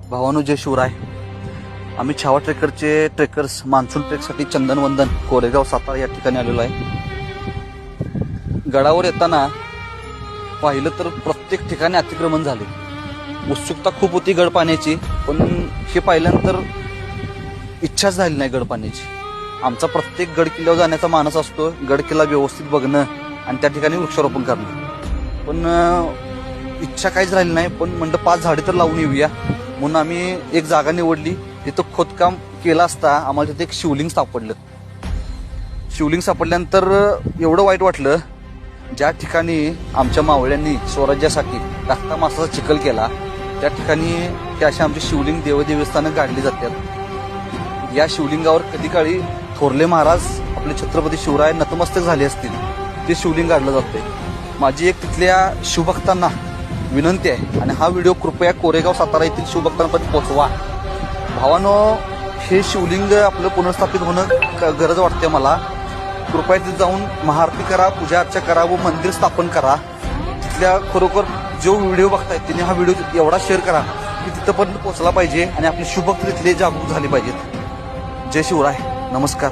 भावानो जय शिवराय. आम्ही Chhava trekkers monsoon ट्रेकसाठी चंदनवंदन Koregaon Satara या ठिकाणी आलेलो आहे. गडावर येताना पाहिलं तर प्रत्येक ठिकाणी अतिक्रमण झाले. उत्सुकता खूप होती गड पाण्याची, पण हे पाहिल्यानंतर इच्छाच झाली नाही गड पाण्याची. आमचा प्रत्येक गड किल्ल्यावर जाण्याचा मानस असतो, गड किल्ला व्यवस्थित बघणं आणि त्या ठिकाणी वृक्षारोपण करणं, पण इच्छा काहीच राहिली नाही. पण म्हणलं 5 झाडे तर लावून येऊया म्हणून आम्ही एक जागा निवडली. तिथं खोदकाम केलं असता आम्हाला तिथे एक शिवलिंग सापडलं. शिवलिंग सापडल्यानंतर एवढं वाईट वाटलं, ज्या ठिकाणी आमच्या मावळ्यांनी स्वराज्यासाठी रक्ता मासाचा चिखल केला त्या ठिकाणी हे अशी आमची शिवलिंग देवस्थानं काढली जातात. या शिवलिंगावर कधी काळी थोरले महाराज आपले छत्रपती शिवराय नतमस्तक झाले असतील, ते शिवलिंग काढलं जातंय. माझी एक तिथल्या शिवभक्तांना विनंती आहे, आणि हा व्हिडिओ कृपया कोरेगाव सातारा येथील शिवभक्तांपर्यंत पोहोचवा. भावानो, हे शिवलिंग आपलं पुनर्स्थापित होणं गरज वाटते मला. कृपया तिथे जाऊन महाआरती करा, पूजा अर्चा करा व मंदिर स्थापन करा. तिथल्या खरोखर जो व्हिडिओ बघतायत त्यांनी हा व्हिडिओ एवढा शेअर करा की तिथंपर्यंत पोहोचला पाहिजे आणि आपले शिवभक्त तिथले जागरूक झाले पाहिजेत. जय शिवराय. नमस्कार.